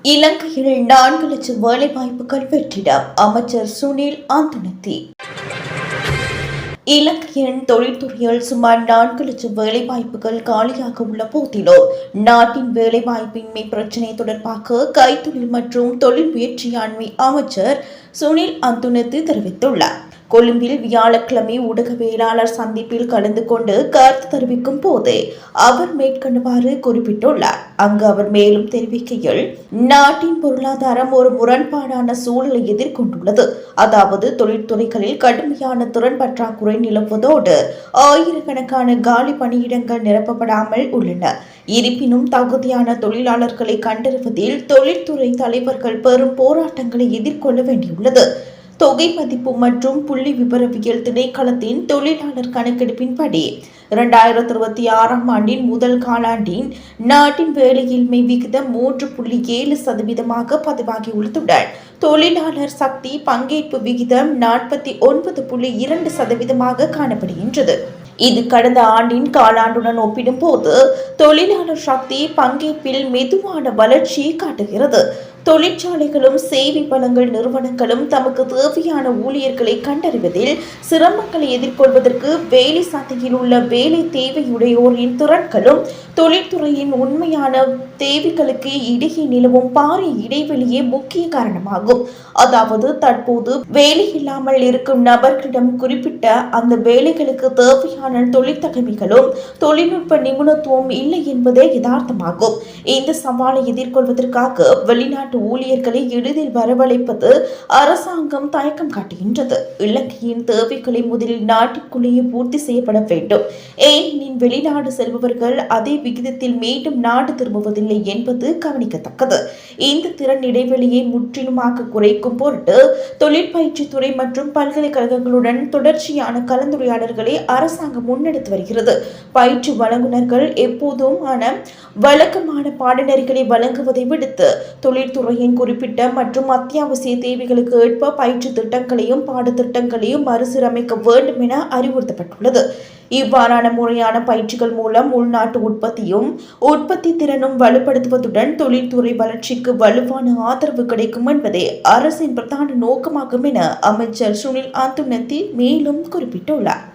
இலங்கையில் 4 லட்சம் வேலைவாய்ப்புகள் வெற்றிடம். அமைச்சர் சுனில் அந்துணத்தி. இலங்கையின் தொழில்துறையில் சுமார் 4 லட்சம் வேலைவாய்ப்புகள் காலியாக உள்ள போதிலும் நாட்டின் வேலைவாய்ப்பின்மை பிரச்சினை தொடர்பாக கைத்தொழில் மற்றும் தொழில் முயற்சியாண்மை அமைச்சர் சுனில் அந்துணத்தி தெரிவித்துள்ளார். கொழும்பில் வியாழக்கிழமை ஊடகவியலாளர் சந்திப்பில் கலந்து கொண்டு கருத்து தெரிவிக்கும் போது அவர் மேற்கண்டவாறு குறிப்பிட்டுள்ளார். அங்கு அவர் மேலும் தெரிவிக்கையில், நாட்டின் பொருளாதாரம் ஒரு முரண்பாடான சூழலை எதிர்கொண்டுள்ளது. அதாவது தொழிற்துறைகளில் கடுமையான திறன் பற்றாக்குறை நிலவுவதோடு ஆயிரக்கணக்கான காலி பணியிடங்கள் நிரப்பப்படாமல் உள்ளன. இருப்பினும் தகுதியான தொழிலாளர்களை கண்டறிவதில் தொழில்துறை தலைவர்கள் பெரும் போராட்டங்களை எதிர்கொள்ள வேண்டியுள்ளது. தொகை மதிப்பு மற்றும் புள்ளி விபரவியல் திணைக்களத்தின் தொழிலாளர் கணக்கெடுப்பின்படி 2026ஆம் ஆண்டின் முதல் காலாண்டின் நாட்டின் வேலையின்மை விகிதம் 3.7% பதிவாகியுள்ளதுடன் தொழிலாளர் சக்தி பங்கேற்பு விகிதம் 49.2% காணப்படுகின்றது. இது கடந்த ஆண்டின் காலாண்டுடன் ஒப்பிடும்போது தொழிலாளர் சக்தி பங்கேற்பில் மெதுவான வளர்ச்சியை காட்டுகிறது. தொழிற்சாலைகளும் சேவை வழங்கல் நிறுவனங்களும் தமக்கு தேவையான ஊழியர்களை கண்டறிவதில் சிரமங்களை எதிர்கொள்வதற்கு வேலை சந்தையில் உள்ள வேலை தேவையுடையோரின் திறன்களும் தொழில்துறையின் உண்மையான தேவைகளுக்கு இடையே நிலவும் பாரிய இடைவெளியே முக்கிய காரணமாகும். அதாவது தற்போது வேலை இல்லாமல் இருக்கும் நபர்களிடம் குறிப்பிட்ட அந்த வேலைகளுக்கு தேவையான தொழிற்தகமைகளும் தொழில்நுட்ப நிபுணத்துவம் இல்லை என்பதே யதார்த்தமாகும். இந்த சவாலை எதிர்கொள்வதற்காக வெளிநாட்டு ஊழியர்களை எளிதில் வரவழைப்பது அரசாங்கம் தயக்கம் காட்டுகின்றது. இலங்கையின் தேவைகளை முதலில் நாட்டிற்குள்ளேயே பூர்த்தி செய்யப்பட வேண்டும். ஏனெனில் வெளிநாடு செல்பவர்கள் அதே விகிதத்தில் மீண்டும் நாடு திரும்புவதில்லை என்பது கவனிக்கத்தக்கது. இந்த திறன் இடைவெளியை முற்றிலுமாக குறைக்கும் பொருட்டு தொழிற்பயிற்சித்துறை மற்றும் பல்கலைக்கழகங்களுடன் தொடர்ச்சியான கலந்துரையாடல்களை அரசாங்கம் முன்னெடுத்து வருகிறது. பயிற்சி வழங்குநர்கள் எப்போதும் வழக்கமான பாடநெறிகளை வழங்குவதை விடுத்து தொழில்துறையின் குறிப்பிட்ட மற்றும் அத்தியாவசிய தேவைகளுக்கு ஏற்ப பயிற்சி திட்டங்களையும் பாடத்திட்டங்களையும் மறுசீரமைக்க வேண்டும் என அறிவுறுத்தப்பட்டுள்ளது. இவ்வாறான முறையான பயிற்சிகள் மூலம் உள்நாட்டு உற்பத்தியும் உற்பத்தி திறனும் வலுப்படுத்துவதுடன் தொழில்துறை வளர்ச்சிக்கு வலுவான ஆதரவு கிடைக்கும் என்பதே அரசின் பிரதான நோக்கமாகும் என அமைச்சர் சுனில் அந்துணத்தி மேலும் குறிப்பிட்டுள்ளார்.